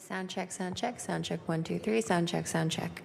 Sound check, sound check, sound check, 1, 2, 3, sound check, sound check.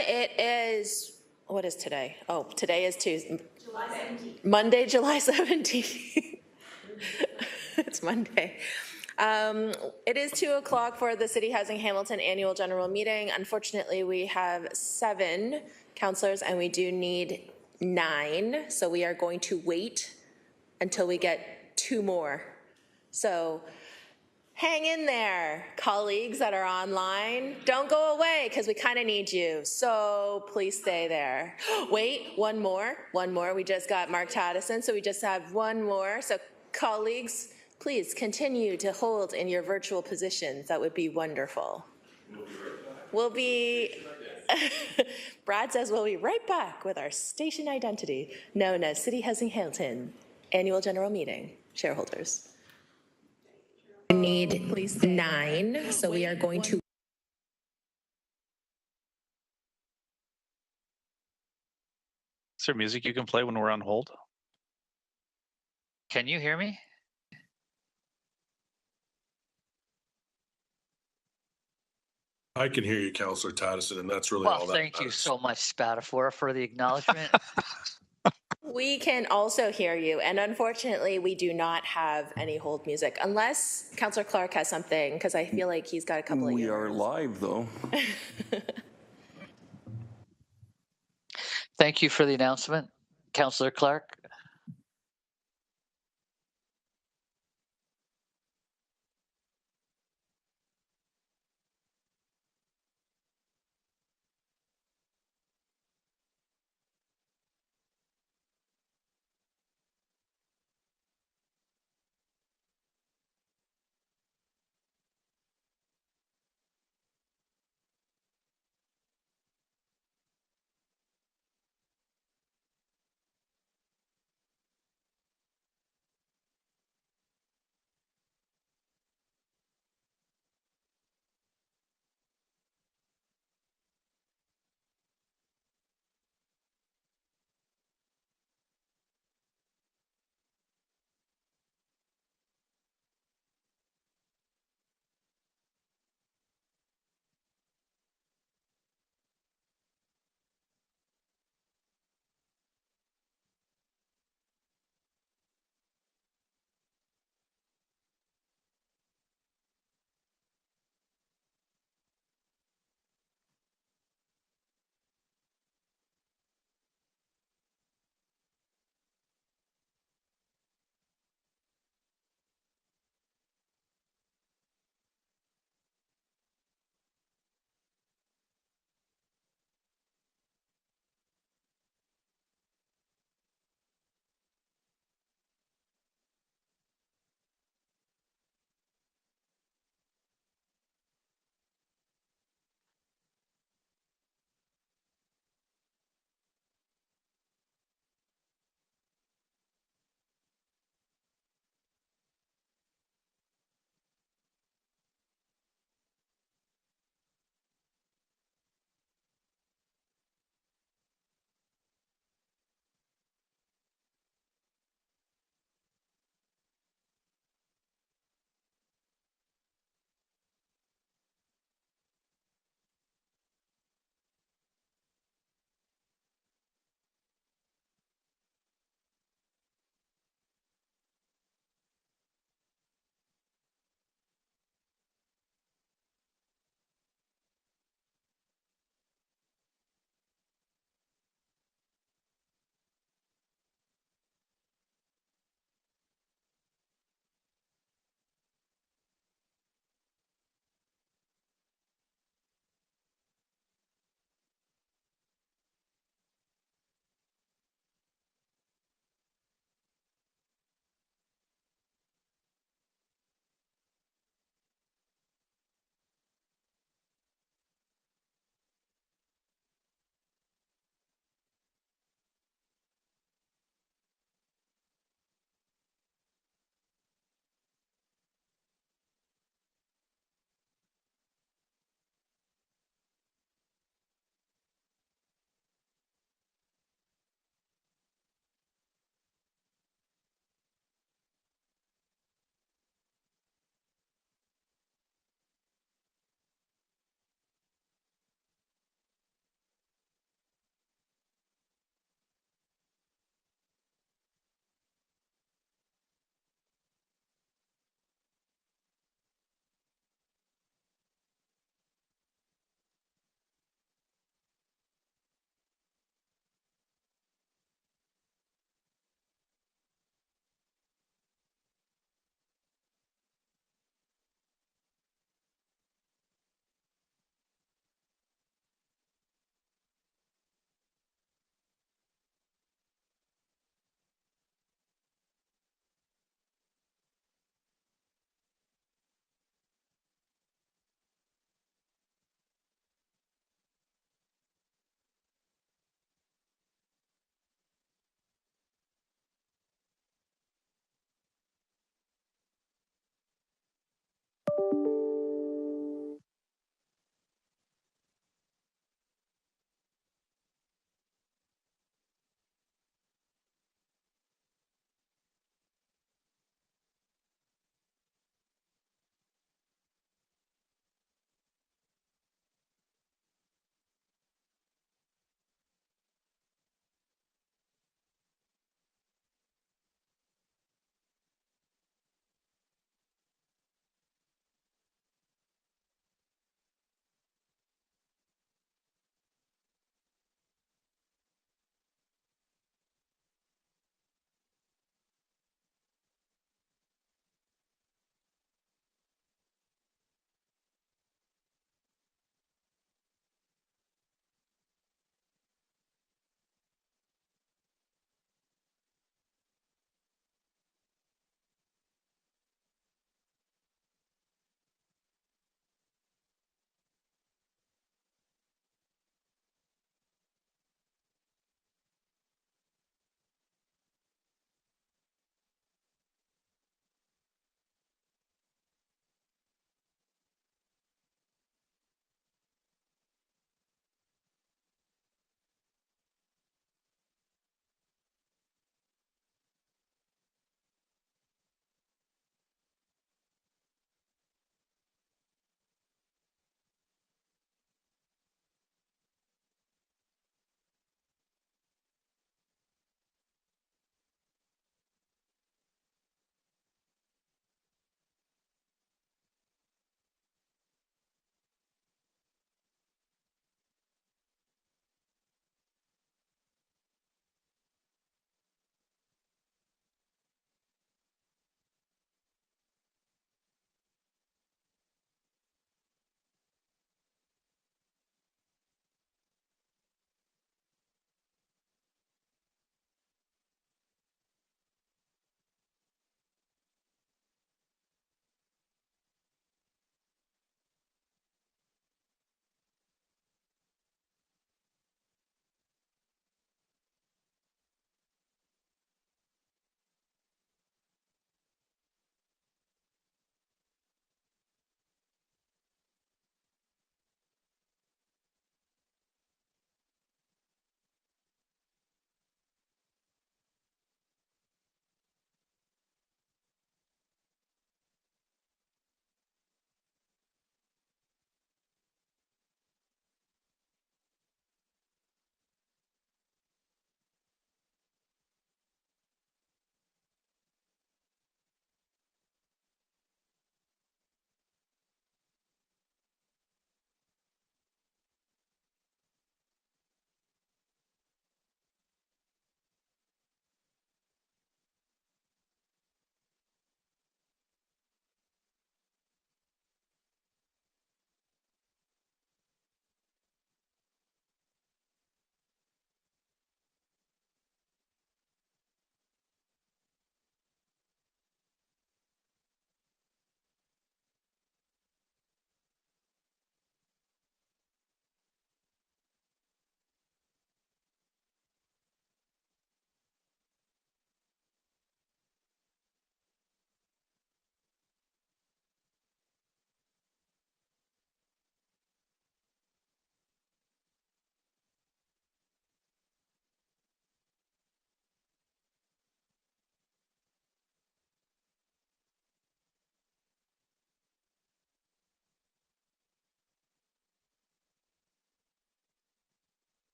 It is, what is today? Oh, today is Tuesday. July 17th. Monday, July 17th. It's Monday. It is 2:00 for the City Housing Hamilton Annual General Meeting. Unfortunately, we have 7 councillors and we do need 9. So we are going to wait until we get 2 more. So hang in there, colleagues that are online. Don't go away because we kind of need you. So please stay there. Wait, one more. We just got Mark Taddison, so we just have one more. So colleagues, please continue to hold in your virtual positions. That would be wonderful. We'll be, Brad says we'll be right back with our station identity known as City Housing Hamilton Annual General Meeting, shareholders. We need 9, so we are going to. Is there music you can play when we're on hold? Can you hear me? I can hear you, Councillor Taddison, and that's really all Well, that thank you matters. so much, Spatafor, for the acknowledgement. We can also hear you, and unfortunately, we do not have any hold music, unless Councillor Clark has something, because I feel like he's got a couple of We are live, though. Thank you for the announcement, Councillor Clark.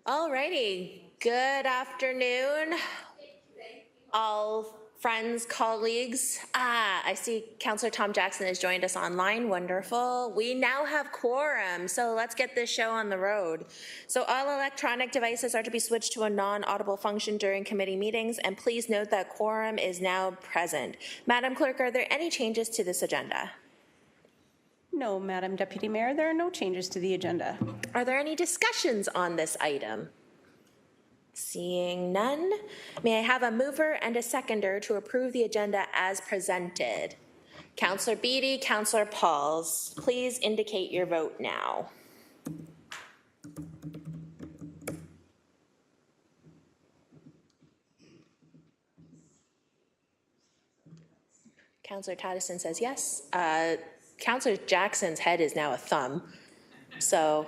All righty. Good afternoon, all friends, colleagues. I see Councillor Tom Jackson has joined us online. Wonderful. We now have quorum, so let's get this show on the road. So all electronic devices are to be switched to a non-audible function during committee meetings, and please note that quorum is now present. Madam Clerk, are there any changes to this agenda? No, Madam Deputy Mayor, there are no changes to the agenda. Are there any discussions on this item? Seeing none, may I have a mover and a seconder to approve the agenda as presented? Councillor Beattie, Councillor Pauls, please indicate your vote now. Councillor Taddison says yes. Councillor Jackson's head is now a thumb, so.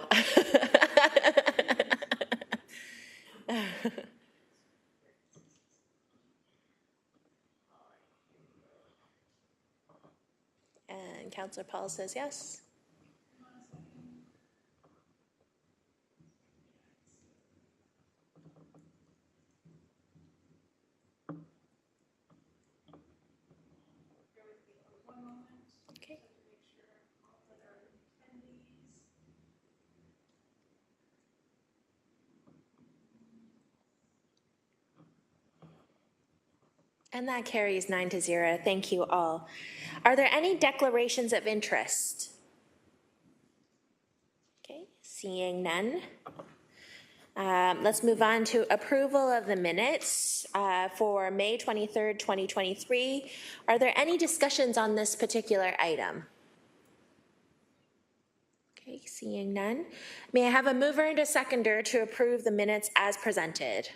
And Councillor Paul says yes. Okay. And that carries 9-0. Thank you all. Are there any declarations of interest? Okay, seeing none. Let's move on to approval of the minutes for May 23rd, 2023. Are there any discussions on this particular item? Okay, seeing none. May I have a mover and a seconder to approve the minutes as presented?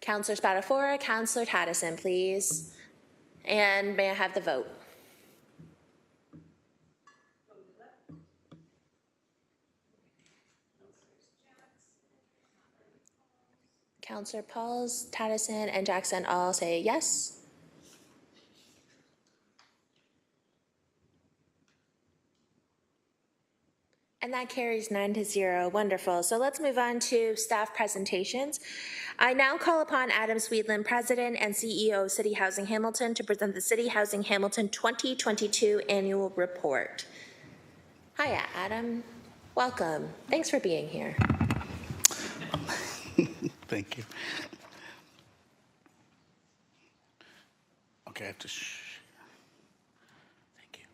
Councillor Spadafora, Councillor Taddison, please. And may I have the vote? Councillor Pauls, Taddison, and Jackson all say yes. And that carries 9-0. Wonderful. So let's move on to staff presentations. I now call upon Adam Sweetland, President and CEO of City Housing Hamilton, to present the City Housing Hamilton 2022 Annual Report. Hiya, Adam. Welcome. Thanks for being here. Thank you. Okay, I have to Thank you.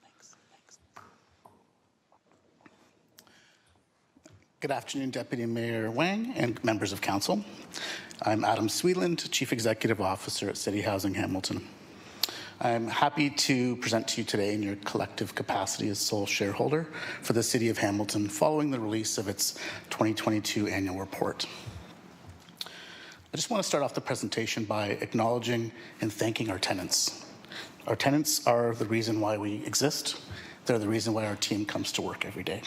Thanks. Good afternoon, Deputy Mayor Wang and members of council. I'm Adam Sweetland, Chief Executive Officer at City Housing Hamilton. I'm happy to present to you today in your collective capacity as sole shareholder for the City of Hamilton following the release of its 2022 annual report. I just want to start off the presentation by acknowledging and thanking our tenants. Our tenants are the reason why we exist. They're the reason why our team comes to work every day.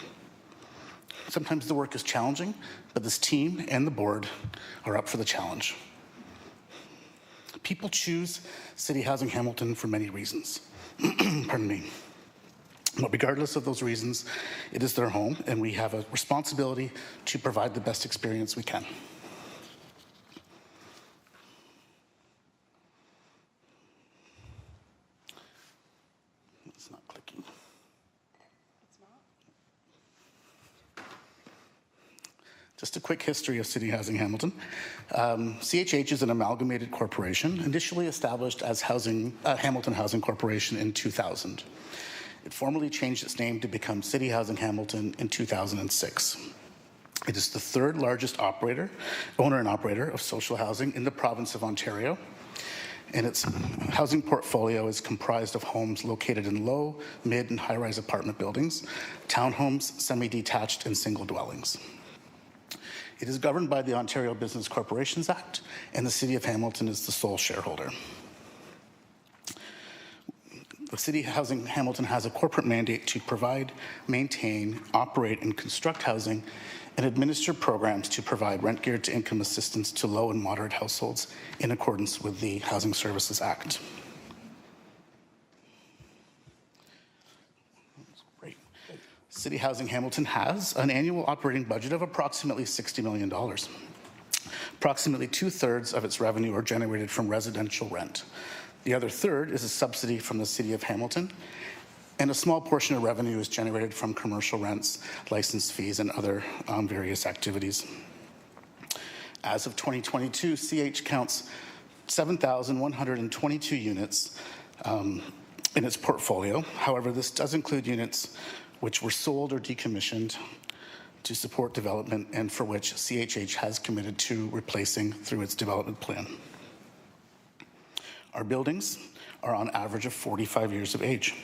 Sometimes the work is challenging, but this team and the board are up for the challenge. People choose City Housing Hamilton for many reasons. Pardon me. But regardless of those reasons, it is their home, and we have a responsibility to provide the best experience we can. It's not clicking. Just a quick history of City Housing Hamilton. CHH is an amalgamated corporation, initially established as Hamilton Housing Corporation in 2000. It formally changed its name to become City Housing Hamilton in 2006. It is the third largest owner and operator of social housing in the province of Ontario, and its housing portfolio is comprised of homes located in low, mid, and high-rise apartment buildings, townhomes, semi-detached, and single dwellings. It is governed by the Ontario Business Corporations Act, and the City of Hamilton is the sole shareholder. The City Housing Hamilton has a corporate mandate to provide, maintain, operate, and construct housing and administer programs to provide rent geared to income assistance to low and moderate households in accordance with the Housing Services Act. City Housing Hamilton has an annual operating budget of approximately $60 million. Approximately 2/3 of its revenue are generated from residential rent. The other third is a subsidy from the City of Hamilton, and a small portion of revenue is generated from commercial rents, license fees, and other various activities. As of 2022, CH counts 7,122 units in its portfolio. However, this does include units which were sold or decommissioned to support development and for which CHH has committed to replacing through its development plan. Our buildings are on average of 45 years of age,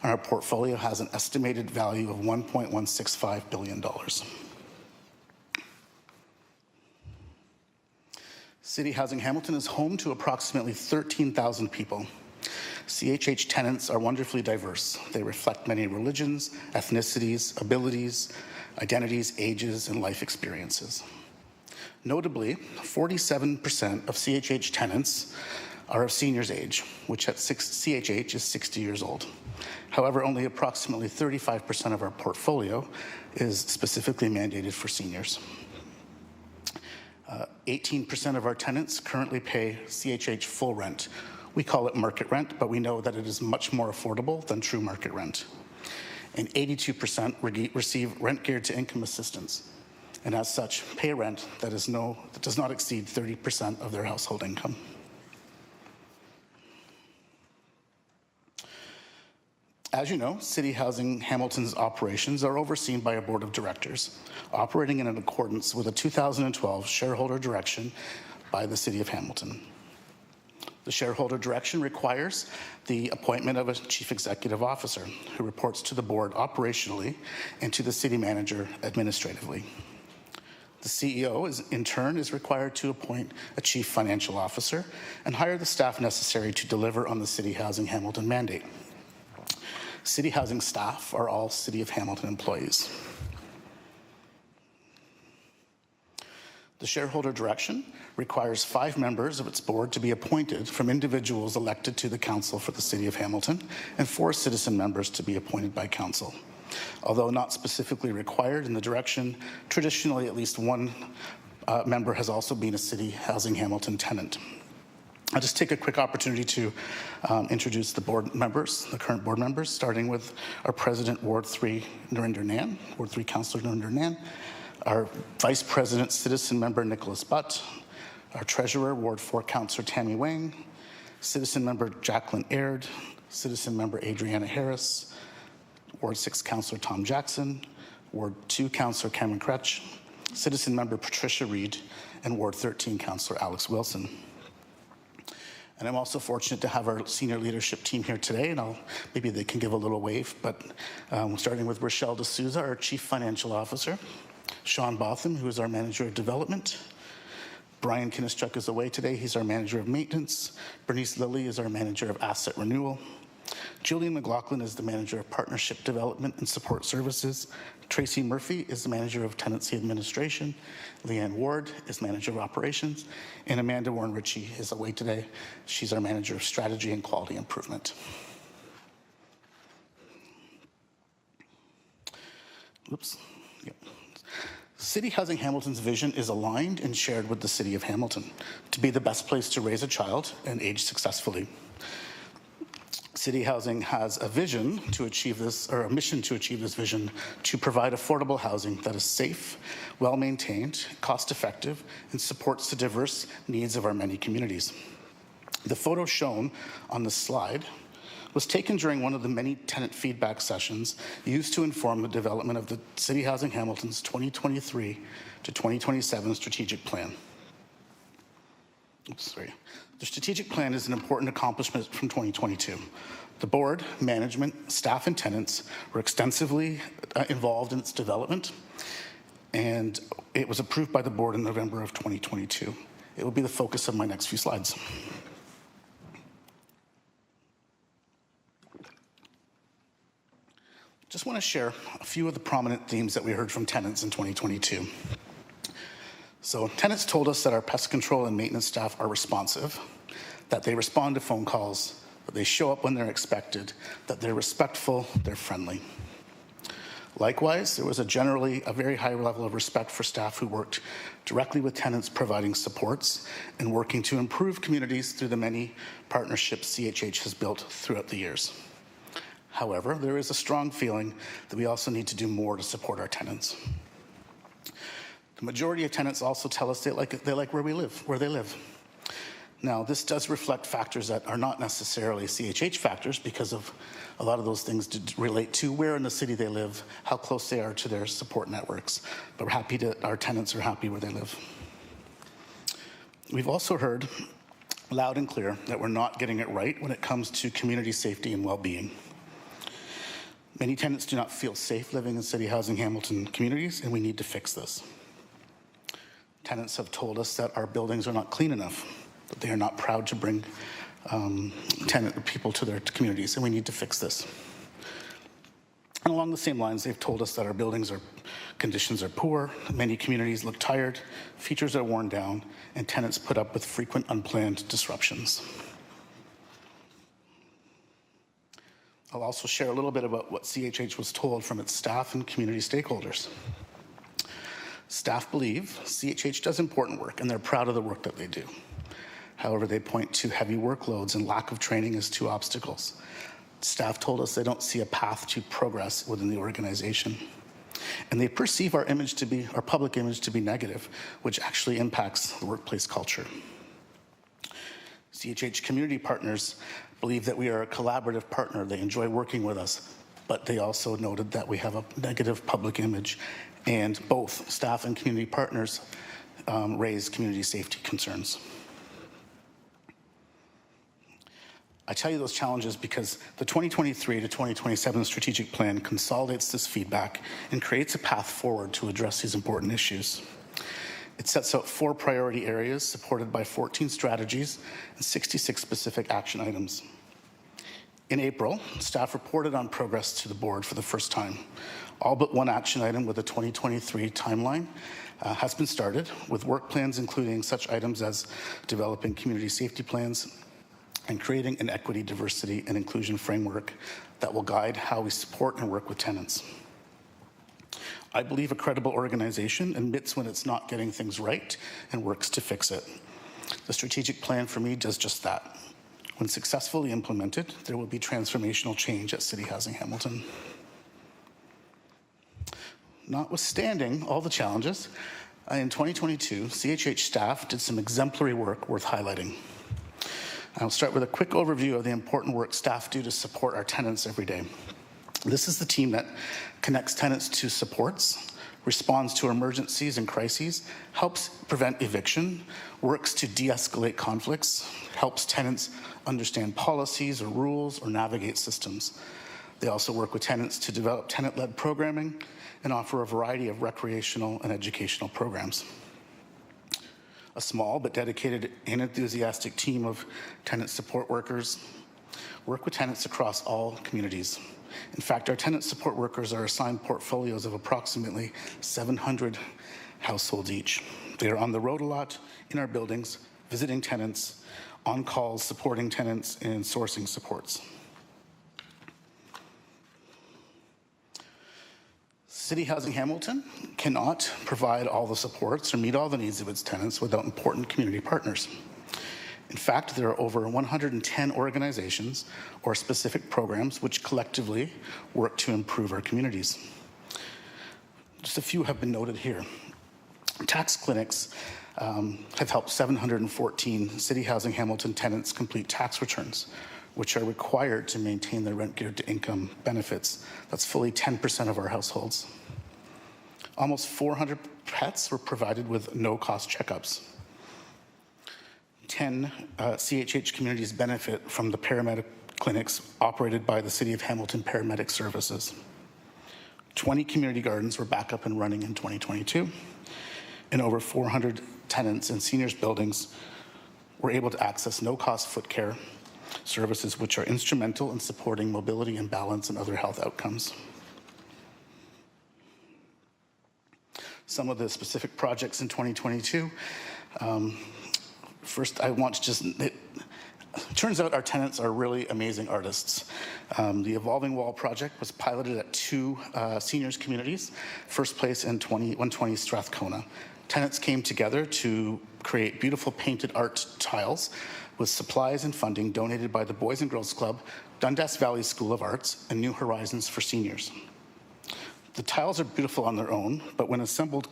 and our portfolio has an estimated value of $1.165 billion. City Housing Hamilton is home to approximately 13,000 people. CHH tenants are wonderfully diverse. They reflect many religions, ethnicities, abilities, identities, ages, and life experiences. Notably, 47% of CHH tenants are of seniors age, which at CHH is 60 years old. However, only approximately 35% of our portfolio is specifically mandated for seniors. 18% of our tenants currently pay CHH full rent. We call it market rent, but we know that it is much more affordable than true market rent. And 82% receive rent geared to income assistance, and as such, pay rent that does not exceed 30% of their household income. As you know, City Housing Hamilton's operations are overseen by a board of directors, operating in accordance with a 2012 shareholder direction by the City of Hamilton. The shareholder direction requires the appointment of a chief executive officer who reports to the board operationally and to the city manager administratively. The CEO in turn is required to appoint a chief financial officer and hire the staff necessary to deliver on the City Housing Hamilton mandate. City Housing staff are all City of Hamilton employees. The shareholder direction requires 5 members of its board to be appointed from individuals elected to the council for the City of Hamilton and 4 citizen members to be appointed by council. Although not specifically required in the direction, traditionally at least one member has also been a City Housing Hamilton tenant. I'll just take a quick opportunity to introduce the board members, the current board members, starting with our President, Ward 3, Narinder Nan, Ward 3 Councillor Narinder Nan, our Vice President, Citizen Member Nicholas Butt, our Treasurer, Ward 4 Councillor Tammy Wang, Citizen Member Jacqueline Aird, Citizen Member Adriana Harris, Ward 6 Councillor Tom Jackson, Ward 2 Councillor Cameron Kretsch, Citizen Member Patricia Reed, and Ward 13 Councillor Alex Wilson. And I'm also fortunate to have our senior leadership team here today, and maybe they can give a little wave, but starting with Rochelle D'Souza, our Chief Financial Officer, Sean Botham, who is our Manager of Development, Brian Kinischuk is away today, he's our Manager of Maintenance, Bernice Lilly is our Manager of Asset Renewal, Julian McLaughlin is the Manager of Partnership Development and Support Services, Tracy Murphy is the Manager of Tenancy Administration, Leanne Ward is Manager of Operations, and Amanda Warren Ritchie is away today. She's our Manager of Strategy and Quality Improvement. Oops. Yep. City Housing Hamilton's vision is aligned and shared with the City of Hamilton to be the best place to raise a child and age successfully. City Housing has a vision to achieve this, or a mission to achieve this vision, to provide affordable housing that is safe, well-maintained, cost-effective, and supports the diverse needs of our many communities. The photo shown on the slide was taken during one of the many tenant feedback sessions used to inform the development of the City Housing Hamilton's 2023 to 2027 strategic plan. Oops, sorry. The strategic plan is an important accomplishment from 2022. The board, management, staff, and tenants were extensively involved in its development, and it was approved by the board in November of 2022. It will be the focus of my next few slides. Just want to share a few of the prominent themes that we heard from tenants in 2022. So tenants told us that our pest control and maintenance staff are responsive, that they respond to phone calls, that they show up when they're expected, that they're respectful, they're friendly. Likewise, there was generally a very high level of respect for staff who worked directly with tenants, providing supports and working to improve communities through the many partnerships CHH has built throughout the years. However, there is a strong feeling that we also need to do more to support our tenants. The majority of tenants also tell us they like where they live. Now, this does reflect factors that are not necessarily CHH factors, because of a lot of those things relate to where in the city they live, how close they are to their support networks. But our tenants are happy where they live. We've also heard loud and clear that we're not getting it right when it comes to community safety and well-being. Many tenants do not feel safe living in City Housing Hamilton communities, and we need to fix this. Tenants have told us that our buildings are not clean enough, that they are not proud to bring people to their communities, and we need to fix this. And along the same lines, they've told us that our conditions are poor, many communities look tired, features are worn down, and tenants put up with frequent unplanned disruptions. I'll also share a little bit about what CHH was told from its staff and community stakeholders. Staff believe CHH does important work, and they're proud of the work that they do. However, they point to heavy workloads and lack of training as two obstacles. Staff told us they don't see a path to progress within the organization. And they perceive our public image to be negative, which actually impacts the workplace culture. CHH community partners believe that we are a collaborative partner. They enjoy working with us, but they also noted that we have a negative public image, and both staff and community partners raise community safety concerns. I tell you those challenges because the 2023 to 2027 strategic plan consolidates this feedback and creates a path forward to address these important issues. It sets out 4 priority areas supported by 14 strategies and 66 specific action items. In April, staff reported on progress to the board for the first time. All but one action item with a 2023 timeline has been started, with work plans including such items as developing community safety plans and creating an equity, diversity, and inclusion framework that will guide how we support and work with tenants. I believe a credible organization admits when it's not getting things right and works to fix it. The strategic plan for me does just that. When successfully implemented, there will be transformational change at City Housing Hamilton. Notwithstanding all the challenges, in 2022, CHH staff did some exemplary work worth highlighting. I'll start with a quick overview of the important work staff do to support our tenants every day. This is the team that connects tenants to supports, responds to emergencies and crises, helps prevent eviction, works to de-escalate conflicts, helps tenants understand policies or rules or navigate systems. They also work with tenants to develop tenant-led programming and offer a variety of recreational and educational programs. A small but dedicated and enthusiastic team of tenant support workers work with tenants across all communities. In fact, our tenant support workers are assigned portfolios of approximately 700 households each. They are on the road a lot, in our buildings, visiting tenants, on calls, supporting tenants, and sourcing supports. City Housing Hamilton cannot provide all the supports or meet all the needs of its tenants without important community partners. In fact, there are over 110 organizations or specific programs which collectively work to improve our communities. Just a few have been noted here. Tax clinics have helped 714 City Housing Hamilton tenants complete tax returns, which are required to maintain their rent geared to income benefits. That's fully 10% of our households. Almost 400 pets were provided with no-cost checkups. 10 CHH communities benefit from the paramedic clinics operated by the City of Hamilton Paramedic Services. 20 community gardens were back up and running in 2022, and over 400 tenants in seniors buildings were able to access no-cost foot care services, which are instrumental in supporting mobility and balance and other health outcomes. Some of the specific projects in 2022. First, I want to just Turns out our tenants are really amazing artists. The Evolving Wall project was piloted at 2 seniors communities, first place in 120 Strathcona. Tenants came together to create beautiful painted art tiles with supplies and funding donated by the Boys and Girls Club, Dundas Valley School of Arts, and New Horizons for Seniors. The tiles are beautiful on their own, but when assembled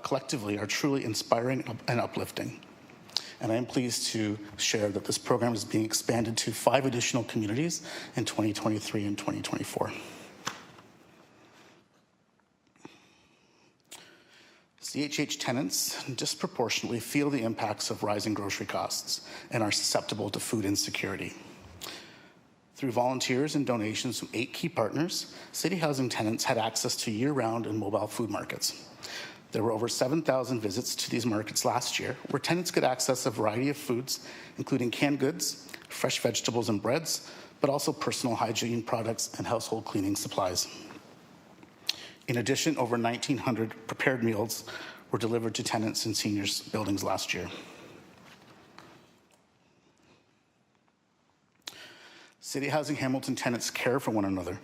collectively are truly inspiring and uplifting. And I am pleased to share that this program is being expanded to 5 additional communities in 2023 and 2024. CHH tenants disproportionately feel the impacts of rising grocery costs and are susceptible to food insecurity. Through volunteers and donations from 8 key partners, CityHousing tenants had access to year-round and mobile food markets. There were over 7,000 visits to these markets last year, where tenants could access a variety of foods, including canned goods, fresh vegetables and breads, but also personal hygiene products and household cleaning supplies. In addition, over 1,900 prepared meals were delivered to tenants in seniors' buildings last year. CityHousing Hamilton tenants care for one another.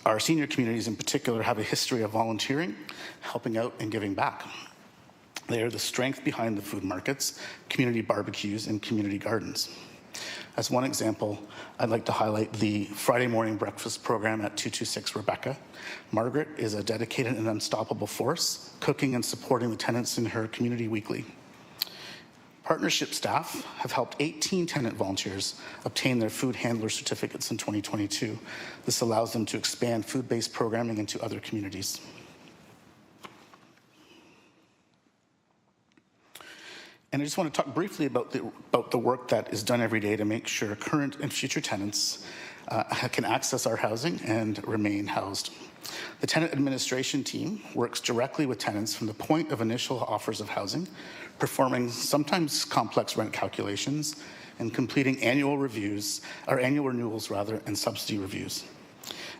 Our senior communities in particular have a history of volunteering, helping out, and giving back. They are the strength behind the food markets, community barbecues, and community gardens. As one example, I'd like to highlight the Friday morning breakfast program at 226 Rebecca. Margaret is a dedicated and unstoppable force, cooking and supporting the tenants in her community weekly. Partnership staff have helped 18 tenant volunteers obtain their food handler certificates in 2022. This allows them to expand food-based programming into other communities. And I just want to talk briefly about the work that is done every day to make sure current and future tenants can access our housing and remain housed. The tenant administration team works directly with tenants from the point of initial offers of housing, performing sometimes complex rent calculations and completing annual reviews, or annual renewals rather, and subsidy reviews.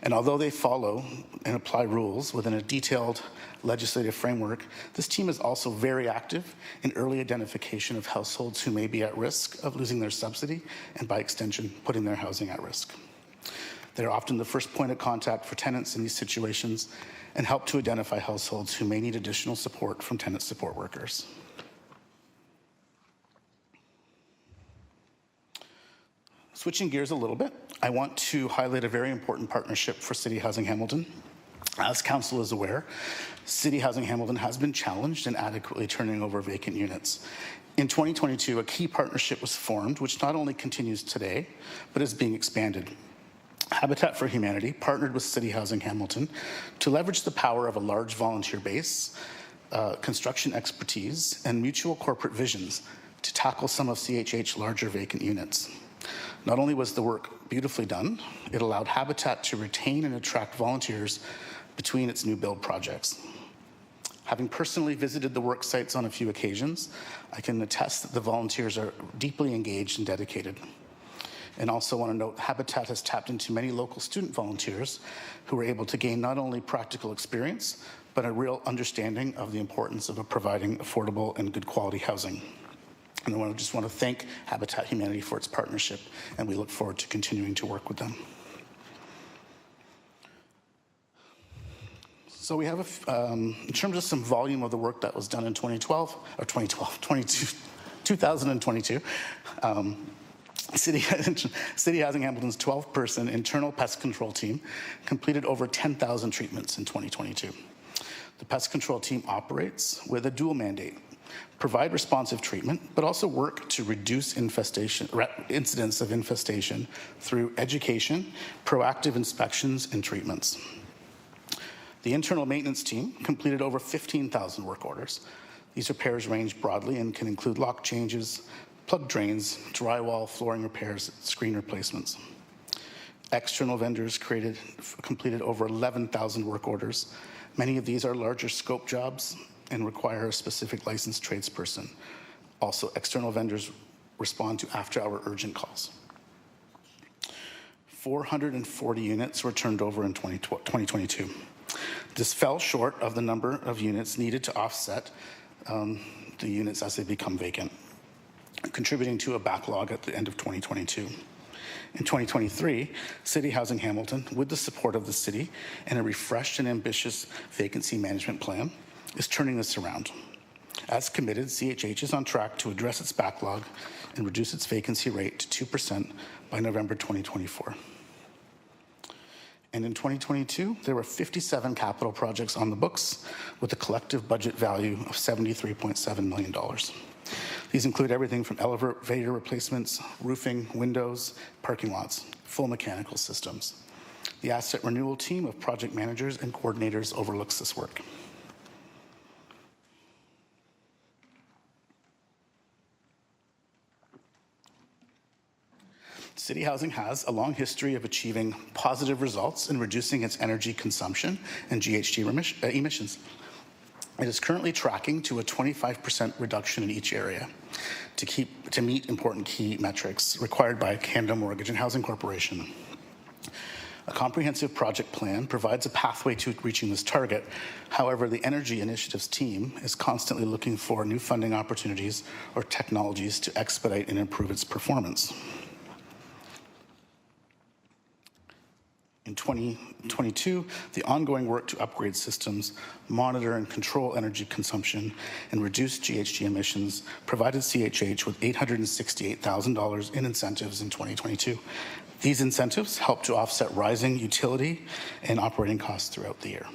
And although they follow and apply rules within a detailed legislative framework, this team is also very active in early identification of households who may be at risk of losing their subsidy and by extension, putting their housing at risk. They're often the first point of contact for tenants in these situations and help to identify households who may need additional support from tenant support workers. Switching gears a little bit, I want to highlight a very important partnership for CityHousing Hamilton. As Council is aware, CityHousing Hamilton has been challenged in adequately turning over vacant units. In 2022, a key partnership was formed, which not only continues today, but is being expanded. Habitat for Humanity partnered with CityHousing Hamilton to leverage the power of a large volunteer base, construction expertise, and mutual corporate visions to tackle some of CHH's larger vacant units. Not only was the work beautifully done, it allowed Habitat to retain and attract volunteers between its new build projects. Having personally visited the work sites on a few occasions, I can attest that the volunteers are deeply engaged and dedicated. And also want to note, Habitat has tapped into many local student volunteers who were able to gain not only practical experience, but a real understanding of the importance of providing affordable and good quality housing. And I just want to thank Habitat Humanity for its partnership, and we look forward to continuing to work with them. So we have, in terms of some volume of the work that was done in 2022, CityHousing Hamilton's 12-person internal pest control team completed over 10,000 treatments in 2022. The pest control team operates with a dual mandate: provide responsive treatment, but also work to reduce incidents of infestation through education, proactive inspections, and treatments. The internal maintenance team completed over 15,000 work orders. These repairs range broadly and can include lock changes, plug drains, drywall, flooring repairs, screen replacements. External vendors completed over 11,000 work orders. Many of these are larger scope jobs and require a specific licensed tradesperson. Also, external vendors respond to after-hour urgent calls. 440 units were turned over in 2022. This fell short of the number of units needed to offset the units as they become vacant. contributing to a backlog at the end of 2022. In 2023, City Housing Hamilton, with the support of the city and a refreshed and ambitious vacancy management plan, is turning this around. As committed, CHH is on track to address its backlog and reduce its vacancy rate to 2% by November 2024. And in 2022, there were 57 capital projects on the books with a collective budget value of $73.7 million. These include everything from elevator replacements, roofing, windows, parking lots, full mechanical systems. The asset renewal team of project managers and coordinators overlooks this work. City Housing has a long history of achieving positive results in reducing its energy consumption and GHG emissions. It is currently tracking to a 25% reduction in each area to meet important key metrics required by Canada Mortgage and Housing Corporation. A comprehensive project plan provides a pathway to reaching this target. However, the Energy Initiatives team is constantly looking for new funding opportunities or technologies to expedite and improve its performance. In 2022, the ongoing work to upgrade systems, monitor and control energy consumption, and reduce GHG emissions provided CHH with $868,000 in incentives in 2022. These incentives help to offset rising utility and operating costs throughout the year.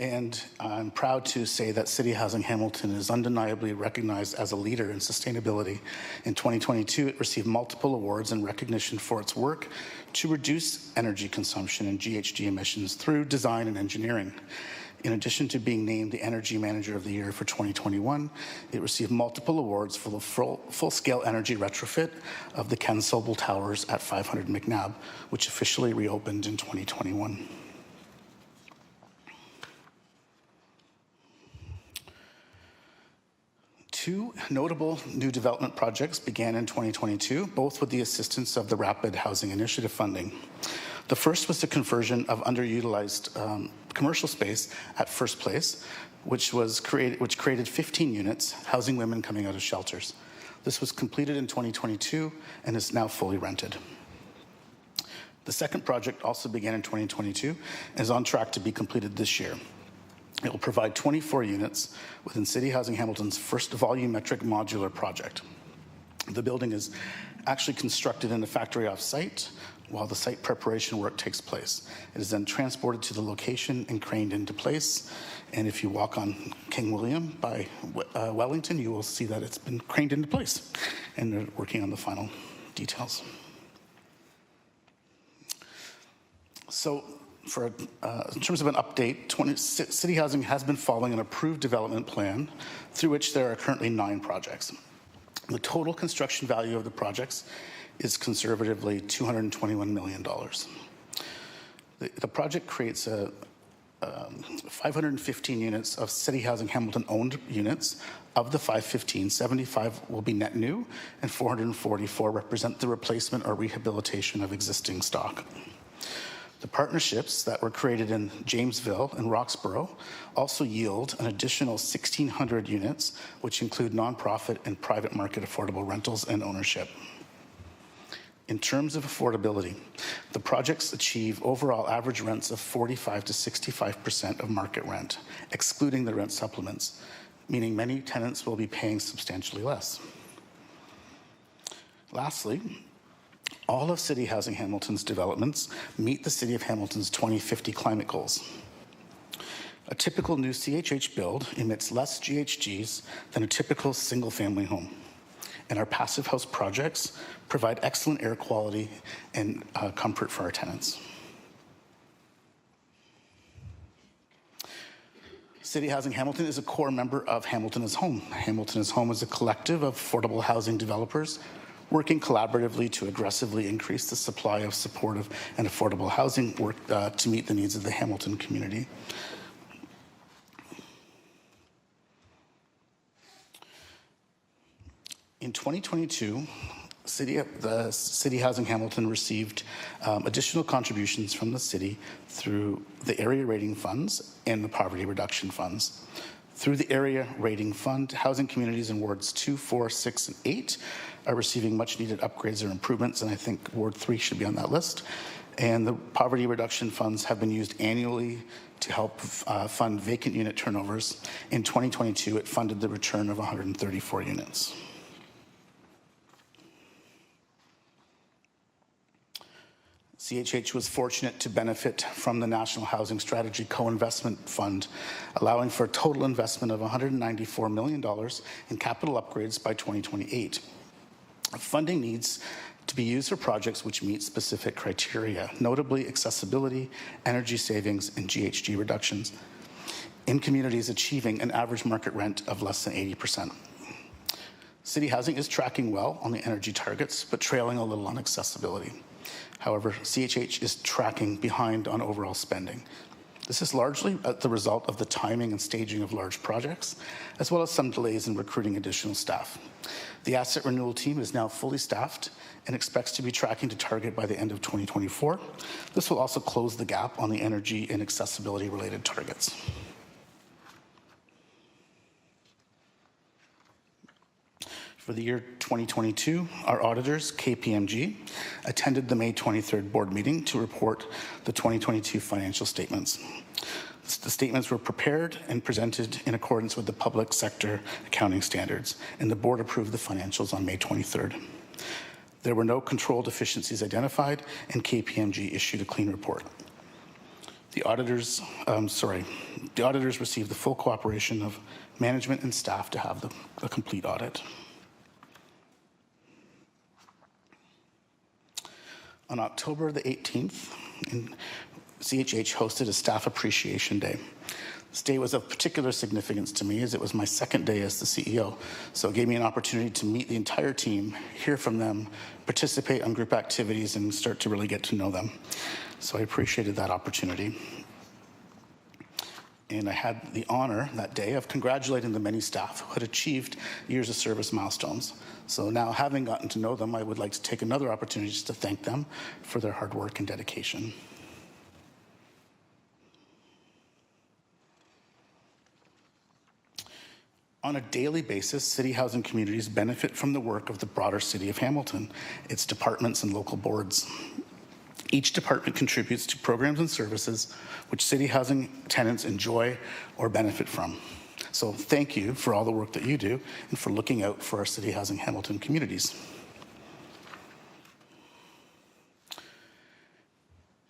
And I'm proud to say that City Housing Hamilton is undeniably recognized as a leader in sustainability. In 2022, it received multiple awards and recognition for its work to reduce energy consumption and GHG emissions through design and engineering. In addition to being named the Energy Manager of the Year for 2021, it received multiple awards for the full-scale energy retrofit of the Ken Sobel Towers at 500 McNabb, which officially reopened in 2021. Two notable new development projects began in 2022, both with the assistance of the Rapid Housing Initiative funding. The first was the conversion of underutilized commercial space at First Place, which created 15 units housing women coming out of shelters. This was completed in 2022 and is now fully rented. The second project also began in 2022 and is on track to be completed this year. It will provide 24 units within City Housing Hamilton's first volumetric modular project. The building is actually constructed in a factory off-site while the site preparation work takes place. It is then transported to the location and craned into place. And if you walk on King William by Wellington, you will see that it's been craned into place. And they're working on the final details. So, in terms of an update, City Housing has been following an approved development plan through which there are currently 9 projects. The total construction value of the projects is conservatively $221 million. The project creates 515 units of City Housing Hamilton owned units. Of the 515, 75 will be net new and 444 represent the replacement or rehabilitation of existing stock. The partnerships that were created in Jamesville and Roxborough also yield an additional 1,600 units, which include nonprofit and private market affordable rentals and ownership. In terms of affordability, the projects achieve overall average rents of 45 to 65% of market rent, excluding the rent supplements, meaning many tenants will be paying substantially less. Lastly, all of City Housing Hamilton's developments meet the City of Hamilton's 2050 climate goals. A typical new CHH build emits less GHGs than a typical single-family home. And our passive house projects provide excellent air quality and comfort for our tenants. City Housing Hamilton is a core member of Hamilton is Home. Hamilton is Home is a collective of affordable housing developers working collaboratively to aggressively increase the supply of supportive and affordable housing to meet the needs of the Hamilton community. In 2022, the City Housing Hamilton received additional contributions from the city through the area rating funds and the poverty reduction funds. Through the Area Rating Fund, housing communities in Wards 2, 4, 6, and 8 are receiving much-needed upgrades or improvements, and I think Ward 3 should be on that list. And the poverty reduction funds have been used annually to help fund vacant unit turnovers. In 2022, it funded the return of 134 units. CHH was fortunate to benefit from the National Housing Strategy Co-Investment Fund, allowing for a total investment of $194 million in capital upgrades by 2028. Funding needs to be used for projects which meet specific criteria, notably accessibility, energy savings, and GHG reductions in communities achieving an average market rent of less than 80%. City Housing is tracking well on the energy targets, but trailing a little on accessibility. However, CHH is tracking behind on overall spending. This is largely the result of the timing and staging of large projects, as well as some delays in recruiting additional staff. The asset renewal team is now fully staffed and expects to be tracking to target by the end of 2024. This will also close the gap on the energy and accessibility related targets. For the year 2022, our auditors, KPMG, attended the May 23rd board meeting to report the 2022 financial statements. The statements were prepared and presented in accordance with the public sector accounting standards, and the board approved the financials on May 23rd. There were no control deficiencies identified, and KPMG issued a clean report. The auditors received the full cooperation of management and staff to have a complete audit. On October the 18th, CHH hosted a staff appreciation day. This day was of particular significance to me as it was my second day as the CEO, so it gave me an opportunity to meet the entire team, hear from them, participate on group activities, and start to really get to know them. So I appreciated that opportunity. And I had the honor that day of congratulating the many staff who had achieved years of service milestones. So now, having gotten to know them, I would like to take another opportunity just to thank them for their hard work and dedication. On a daily basis, city housing communities benefit from the work of the broader city of Hamilton, its departments and local boards. Each department contributes to programs and services which city housing tenants enjoy or benefit from. So thank you for all the work that you do and for looking out for our City Housing Hamilton communities.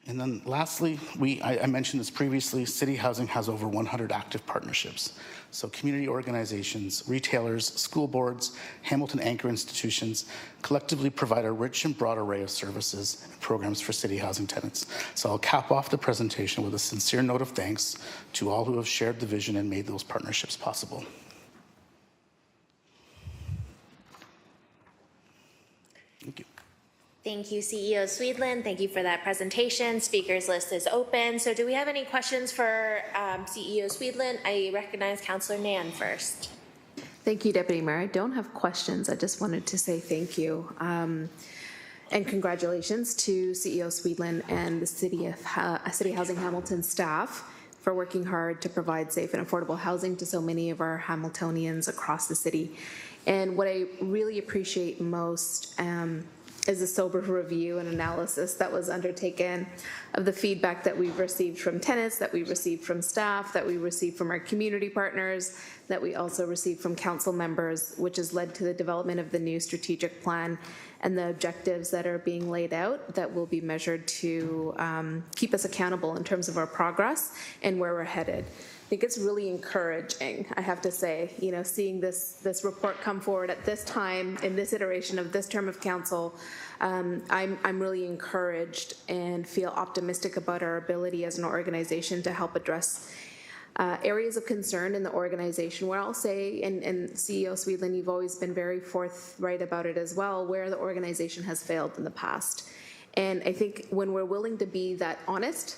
And then lastly, I mentioned this previously, City Housing has over 100 active partnerships. So community organizations, retailers, school boards, Hamilton anchor institutions collectively provide a rich and broad array of services and programs for city housing tenants. So I'll cap off the presentation with a sincere note of thanks to all who have shared the vision and made those partnerships possible. Thank you. Thank you, CEO Swedlund. Thank you for that presentation. Speakers list is open. So do we have any questions for CEO Swedlund? I recognize Councillor Nan first. Thank you, Deputy Mayor. I don't have questions. I just wanted to say thank you. And congratulations to CEO Swedlund and the City Housing Hamilton staff for working hard to provide safe and affordable housing to so many of our Hamiltonians across the city. And what I really appreciate most is a sober review and analysis that was undertaken of the feedback that we've received from tenants, that we received from staff, that we received from our community partners, that we also received from council members, which has led to the development of the new strategic plan and the objectives that are being laid out that will be measured to keep us accountable in terms of our progress and where we're headed. I think it's really encouraging, I have to say, seeing this report come forward at this time, in this iteration of this term of council. I'm really encouraged and feel optimistic about our ability as an organization to help address areas of concern in the organization, where I'll say, and CEO Swedlund, you've always been very forthright about it as well, where the organization has failed in the past. And I think when we're willing to be that honest,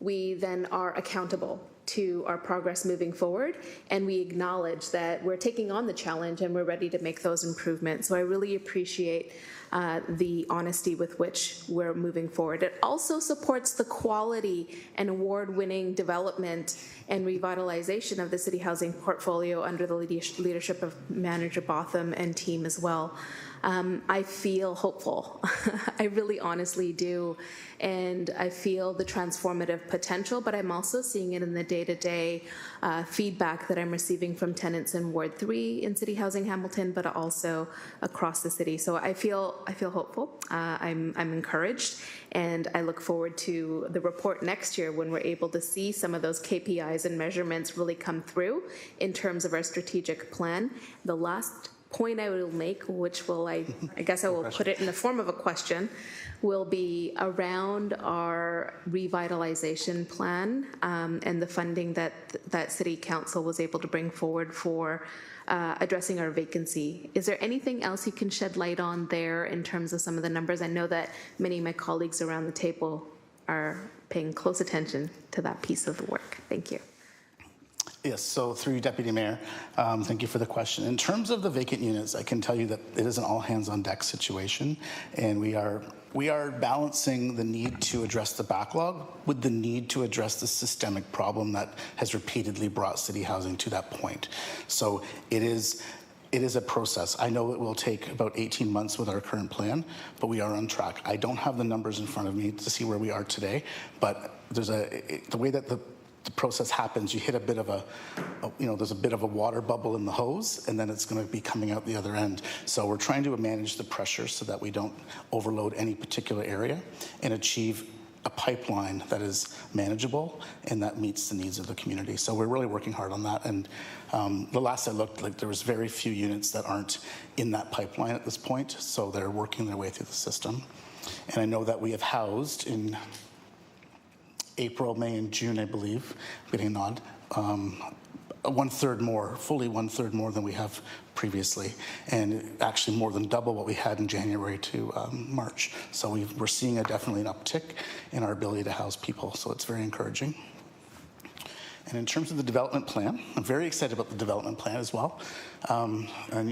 we then are accountable to our progress moving forward, and we acknowledge that we're taking on the challenge and we're ready to make those improvements. So I really appreciate the honesty with which we're moving forward. It also supports the quality and award-winning development and revitalization of the city housing portfolio under the leadership of Manager Botham and team as well. I feel hopeful. I really honestly do. And I feel the transformative potential, but I'm also seeing it in the day-to-day feedback that I'm receiving from tenants in Ward 3 in City Housing Hamilton, but also across the city. So I feel hopeful. I'm encouraged, and I look forward to the report next year when we're able to see some of those KPIs and measurements really come through in terms of our strategic plan. The last point I will make, which will I guess I will put it in the form of a question, will be around our revitalization plan and the funding that City Council was able to bring forward for addressing our vacancy. Is there anything else you can shed light on there in terms of some of the numbers? I know that many of my colleagues around the table are paying close attention to that piece of the work. Thank you. Yes, so through you, Deputy Mayor, thank you for the question. In terms of the vacant units, I can tell you that it is an all-hands-on-deck situation, and we are balancing the need to address the backlog with the need to address the systemic problem that has repeatedly brought city housing to that point. So it is a process. I know it will take about 18 months with our current plan, but we are on track. I don't have the numbers in front of me to see where we are today, but the way that the process happens, you hit a bit of there's a bit of a water bubble in the hose, and then it's going to be coming out the other end. So we're trying to manage the pressure so that we don't overload any particular area and achieve a pipeline that is manageable and that meets the needs of the community. So we're really working hard on that. And the last I looked, there was very few units that aren't in that pipeline at this point. So they're working their way through the system. And I know that we have housed in April, May, and June, I believe, getting a nod, fully one third more than we have previously, and actually more than double what we had in January to March. So we're seeing definitely an uptick in our ability to house people, so it's very encouraging. And in terms of the development plan, I'm very excited about the development plan as well. And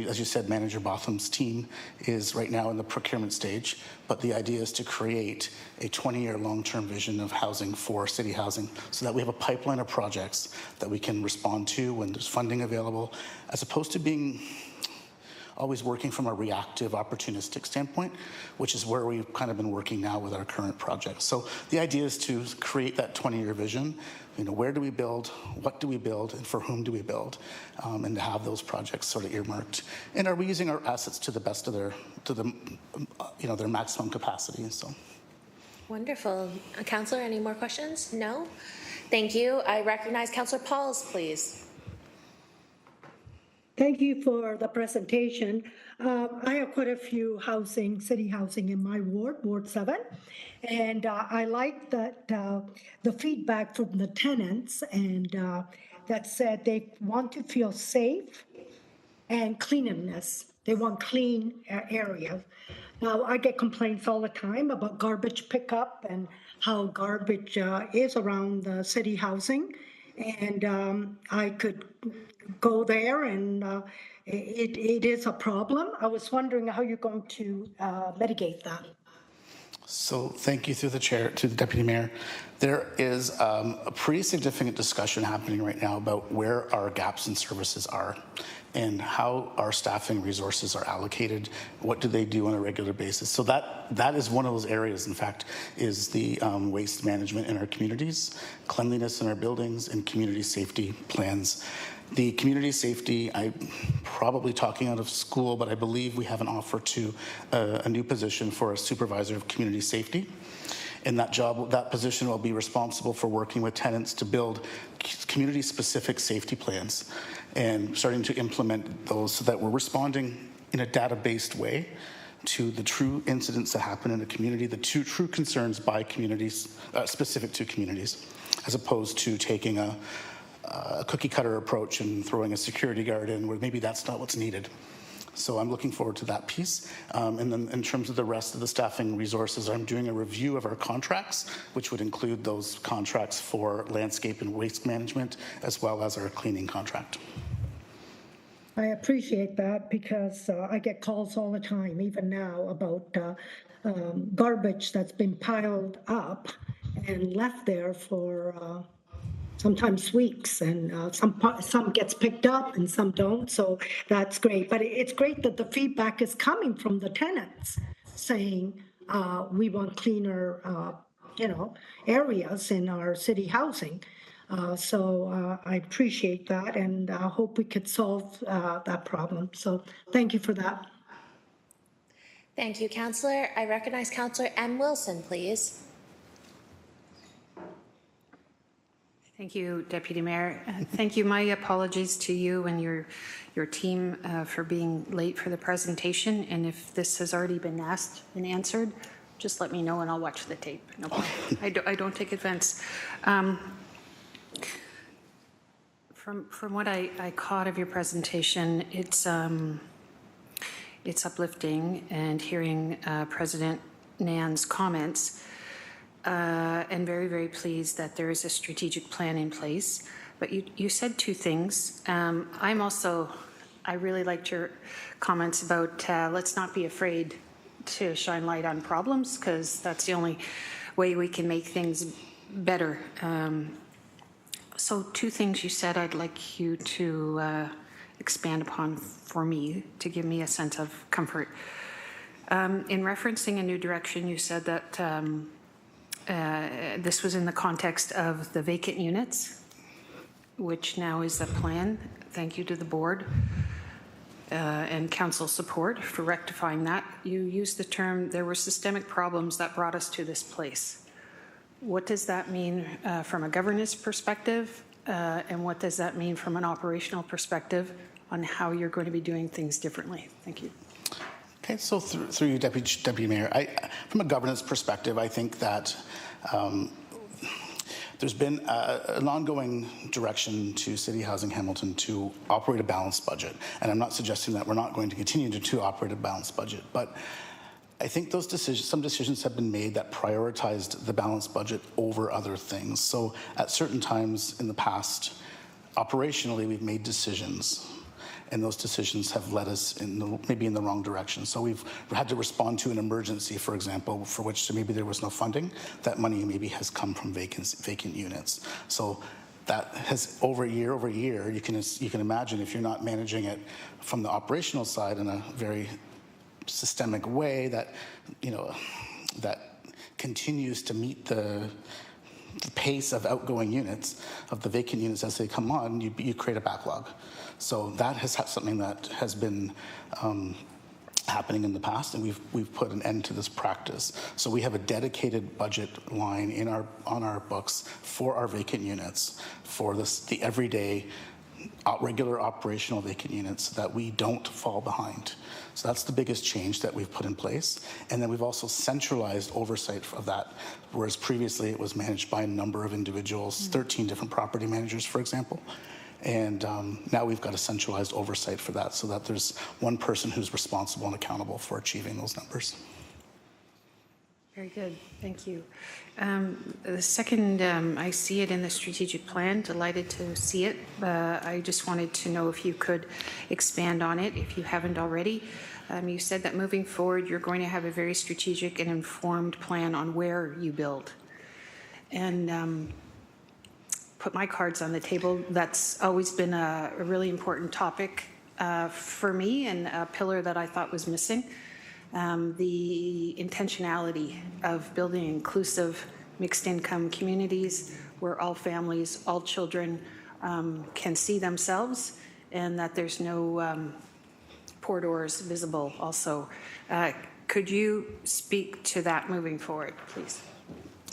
as you said, Manager Botham's team is right now in the procurement stage, but the idea is to create a 20-year long-term vision of housing for city housing so that we have a pipeline of projects that we can respond to when there's funding available, as opposed to being always working from a reactive, opportunistic standpoint, which is where we've kind of been working now with our current projects. So the idea is to create that 20-year vision. Where do we build, what do we build, and for whom do we build, and to have those projects sort of earmarked. And are we using our assets to the best of their maximum capacity? So. Wonderful. Councillor, any more questions? No? Thank you. I recognize Councillor Pauls, please. Thank you for the presentation. I have quite a few city housing in my ward, Ward 7, and I like that the feedback from the tenants and that said they want to feel safe and cleanliness. They want clean areas. Now, I get complaints all the time about garbage pickup and how garbage is around the city housing, and I could go there, and it is a problem. I was wondering how you're going to mitigate that. So thank you through the chair to the Deputy Mayor. There is a pretty significant discussion happening right now about where our gaps in services are and how our staffing resources are allocated. What do they do on a regular basis? So that is one of those areas, in fact, is the waste management in our communities, cleanliness in our buildings, and community safety plans. The community safety, I'm probably talking out of school, but I believe we have an offer to a new position for a supervisor of community safety. And that position will be responsible for working with tenants to build community-specific safety plans and starting to implement those so that we're responding in a data-based way to the true incidents that happen in the community, the true concerns by communities, specific to communities, as opposed to taking a cookie cutter approach and throwing a security guard in where maybe that's not what's needed. So I'm looking forward to that piece. And then in terms of the rest of the staffing resources, I'm doing a review of our contracts, which would include those contracts for landscape and waste management, as well as our cleaning contract. I appreciate that because I get calls all the time, even now, about garbage that's been piled up and left there for sometimes weeks, and some gets picked up and some don't, so that's great. But it's great that the feedback is coming from the tenants saying we want cleaner, areas in our city housing. So I appreciate that, and hope we could solve that problem. So thank you for that. Thank you, Councillor. I recognize Councillor M. Wilson, please. Thank you, Deputy Mayor. Thank you. My apologies to you and your team for being late for the presentation. And if this has already been asked and answered, just let me know and I'll watch the tape. No problem. I don't take offense. From what I caught of your presentation, it's uplifting, and hearing President Nan's comments. And very, very pleased that there is a strategic plan in place. But you said two things. I really liked your comments about let's not be afraid to shine light on problems, because that's the only way we can make things better. So two things you said I'd like you to expand upon for me to give me a sense of comfort. In referencing a new direction, you said that this was in the context of the vacant units, which now is the plan. Thank you to the board and council support for rectifying that. You used the term, there were systemic problems that brought us to this place. What does that mean from a governance perspective? And what does that mean from an operational perspective on how you're going to be doing things differently? Thank you. Okay, so through you, Deputy Mayor, from a governance perspective, I think that there's been an ongoing direction to City Housing Hamilton to operate a balanced budget. And I'm not suggesting that we're not going to continue to operate a balanced budget, but I think some decisions have been made that prioritized the balanced budget over other things. So at certain times in the past, operationally, we've made decisions, and those decisions have led us maybe in the wrong direction. So we've had to respond to an emergency, for example, for which maybe there was no funding. That money maybe has come from vacant units. So that has over year, you can imagine if you're not managing it from the operational side in a very systemic way that continues to meet the pace of outgoing units, of the vacant units as they come on, you create a backlog. So that is something that has been happening in the past, and we've put an end to this practice. So we have a dedicated budget line on our books for our vacant units, for the everyday regular operational vacant units, so that we don't fall behind. So that's the biggest change that we've put in place. And then we've also centralized oversight of that, whereas previously it was managed by a number of individuals, 13 different property managers, for example. And now we've got a centralized oversight for that, so that there's one person who's responsible and accountable for achieving those numbers. Very good, thank you. The second, I see it in the strategic plan, delighted to see it. I just wanted to know if you could expand on it, if you haven't already. You said that moving forward, you're going to have a very strategic and informed plan on where you build. And put my cards on the table. That's always been a really important topic for me, and a pillar that I thought was missing. The intentionality of building inclusive mixed income communities where all families, all children can see themselves, and that there's no poor doors visible also. Could you speak to that moving forward, please?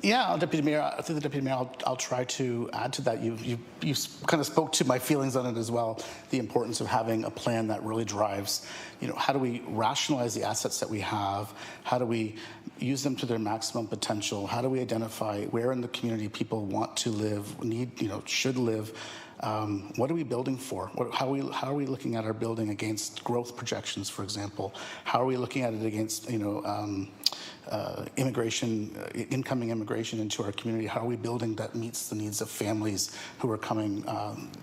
Yeah, Deputy Mayor, through the Deputy Mayor, I'll try to add to that. You kind of spoke to my feelings on it as well, the importance of having a plan that really drives, how do we rationalize the assets that we have? How do we use them to their maximum potential? How do we identify where in the community people want to live, should live? What are we building for? How are we looking at our building against growth projections, for example? How are we looking at it against, incoming immigration into our community? How are we building that meets the needs of families who are coming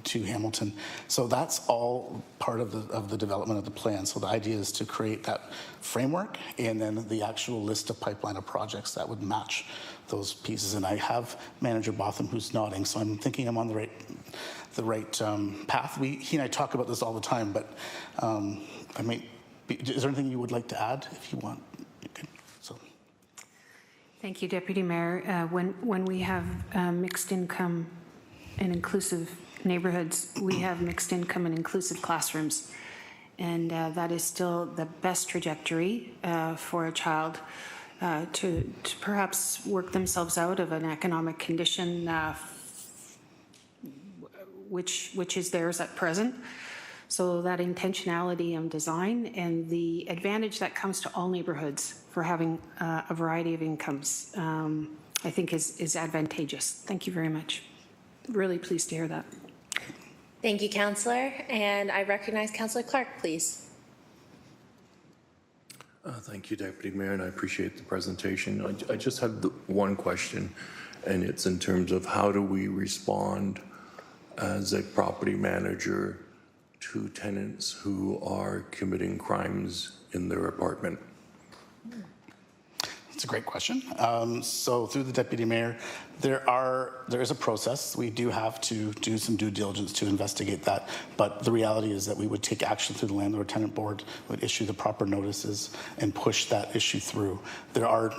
to Hamilton? So that's all part of the development of the plan. So the idea is to create that framework and then the actual list of pipeline of projects that would match those pieces. And I have Manager Botham who's nodding, so I'm thinking I'm on the right path. He and I talk about this all the time, but is there anything you would like to add if you want? Okay. So. Thank you, Deputy Mayor. When we have mixed income and inclusive neighborhoods, we have mixed income and inclusive classrooms. And that is still the best trajectory for a child to perhaps work themselves out of an economic condition which is theirs at present. So that intentionality and design and the advantage that comes to all neighborhoods for having a variety of incomes, I think is advantageous. Thank you very much. Really pleased to hear that. Thank you, Councillor. And I recognize Councillor Clark, please. Thank you, Deputy Mayor, and I appreciate the presentation. I just have one question, and it's in terms of how do we respond as a property manager to tenants who are committing crimes in their apartment? That's a great question. So through the Deputy Mayor, there is a process. We do have to do some due diligence to investigate that, but the reality is that we would take action through the Landlord-Tenant Board, would issue the proper notices and push that issue through. There are,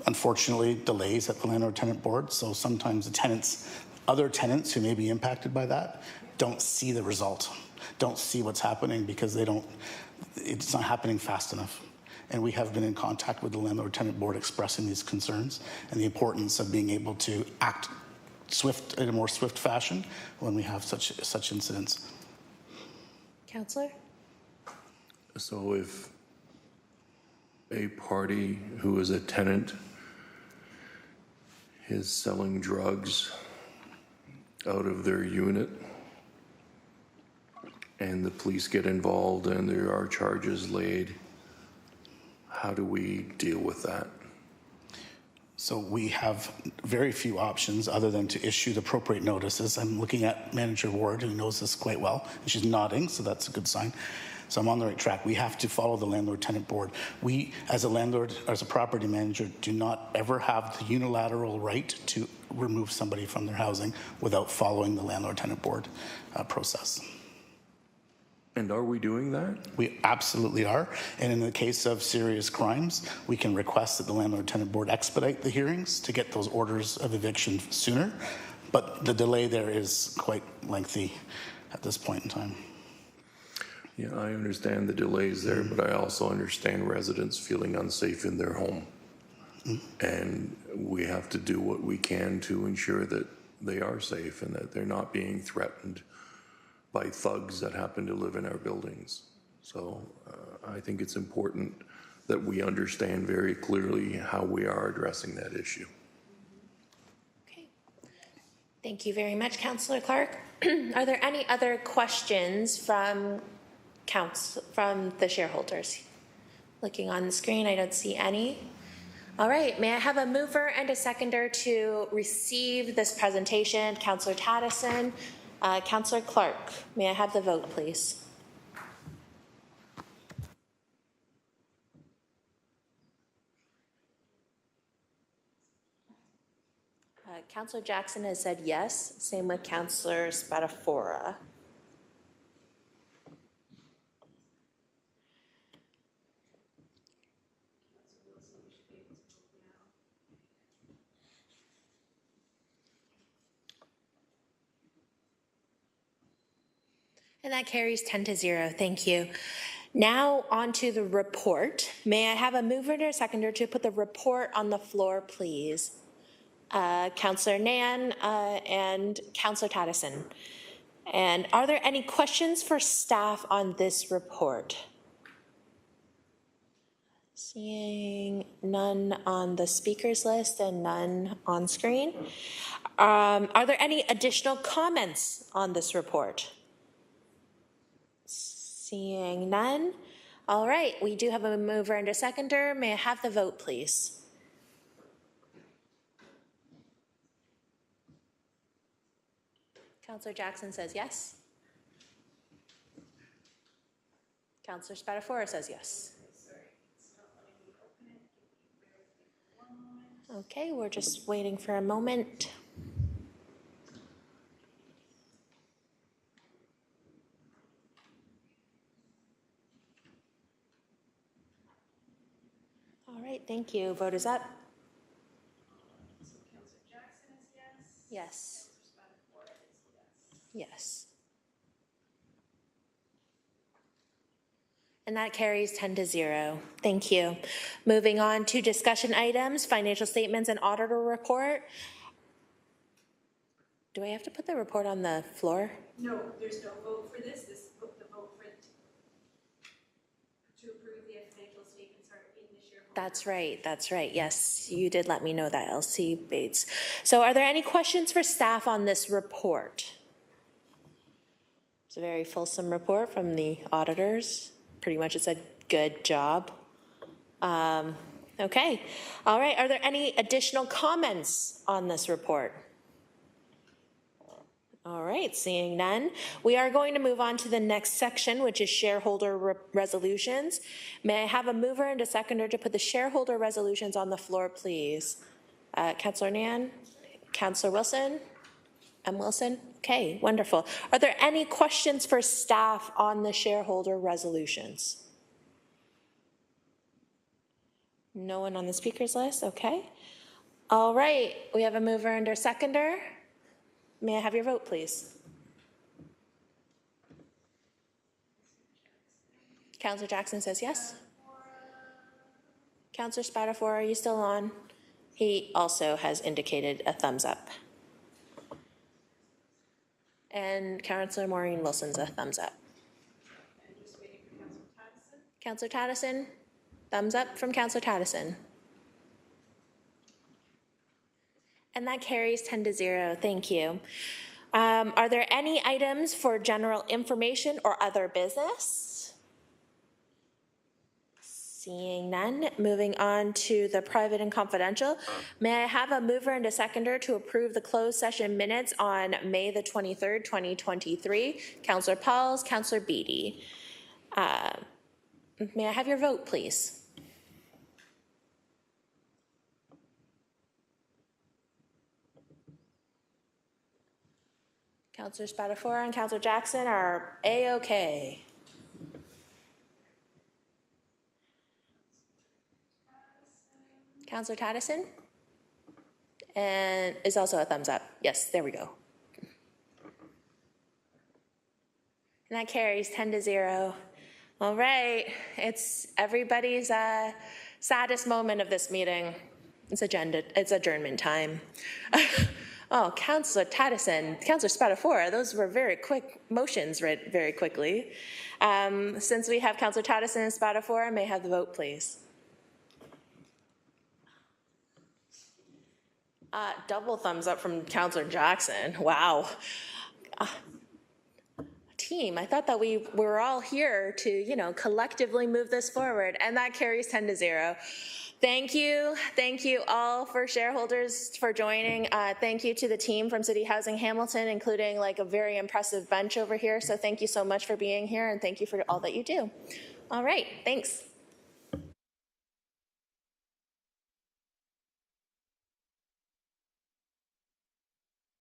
unfortunately, delays at the Landlord-Tenant Board, so sometimes other tenants who may be impacted by that don't see the result, don't see what's happening because it's not happening fast enough. And we have been in contact with the Landlord-Tenant Board expressing these concerns and the importance of being able to act in a more swift fashion when we have such incidents. Councillor? So if a party who is a tenant is selling drugs out of their unit and the police get involved and there are charges laid, how do we deal with that? So we have very few options other than to issue the appropriate notices. I'm looking at Manager Ward, who knows this quite well, and she's nodding, so that's a good sign. So I'm on the right track. We have to follow the Landlord-Tenant Board. We, as a landlord, as a property manager, do not ever have the unilateral right to remove somebody from their housing without following the Landlord-Tenant Board process. And are we doing that? We absolutely are. And in the case of serious crimes, we can request that the Landlord-Tenant Board expedite the hearings to get those orders of eviction sooner. But the delay there is quite lengthy at this point in time. Yeah, I understand the delays there, but I also understand residents feeling unsafe in their home. And we have to do what we can to ensure that they are safe and that they're not being threatened by thugs that happen to live in our buildings. So I think it's important that we understand very clearly how we are addressing that issue. Okay. Thank you very much, Councillor Clark. Are there any other questions from the shareholders? Looking on the screen, I don't see any. All right, may I have a mover and a seconder to receive this presentation? Councillor Taddison, Councillor Clark, may I have the vote, please? Councillor Jackson has said yes, same with Councillor Spadafora. And that carries 10-0. Thank you. Now on to the report. May I have a mover and a seconder to put the report on the floor, please? Councillor Nan, and Councillor Taddison. And are there any questions for staff on this report? Seeing none on the speakers list and none on screen. Are there any additional comments on this report? Seeing none. All right, we do have a mover and a seconder. May I have the vote, please? Councillor Jackson says yes. Councillor Spadafora says yes. Okay, we're just waiting for a moment. All right, thank you. Vote is up. So Councillor Jackson is yes. Yes. Yes. And that carries 10-0. Thank you. Moving on to discussion items, financial statements and auditor report. Do I have to put the report on the floor? No, there's no vote for this. The vote for to approve the financial statements are in the shareholder. That's right. That's right. Yes, you did let me know that, Elsie Bates. So are there any questions for staff on this report? It's a very fulsome report from the auditors. Pretty much it's a good job. Okay. All right. Are there any additional comments on this report? All right. Seeing none, we are going to move on to the next section, which is shareholder resolutions. May I have a mover and a seconder to put the shareholder resolutions on the floor, please? Councillor Nan, Councillor Wilson, M. Wilson. Okay, wonderful. Are there any questions for staff on the shareholder resolutions? No one on the speakers list? Okay. All right, we have a mover and a seconder. May I have your vote, please? Councillor Jackson says yes. Councillor Spadafora, are you still on? He also has indicated a thumbs up. And Councillor Maureen Wilson's a thumbs up. And just waiting for Councillor Taddison. Councillor Taddison, thumbs up from Councillor Taddison. And that carries 10-0. Thank you. Are there any items for general information or other business? Seeing none, moving on to the private and confidential. May I have a mover and a seconder to approve the closed session minutes on May the 23rd, 2023? Councillor Pauls, Councillor Beatty. May I have your vote, please? Councillor Spadafora and Councillor Jackson are A-OK. Councillor Taddison? And is also a thumbs up. Yes, there we go. And that carries 10-0. All right, it's everybody's saddest moment of this meeting. It's adjournment time. Oh, Councillor Taddison, Councillor Spadafora, those were very quick motions read very quickly. Since we have Councillor Taddison and Spadafora, may I have the vote, please? Double thumbs up from Councillor Jackson. Wow. Team, I thought that we were all here to, collectively move this forward, and that carries 10-0. Thank you all for shareholders for joining. Thank you to the team from CityHousing Hamilton, including a very impressive bench over here. So thank you so much for being here, and thank you for all that you do. All right, thanks.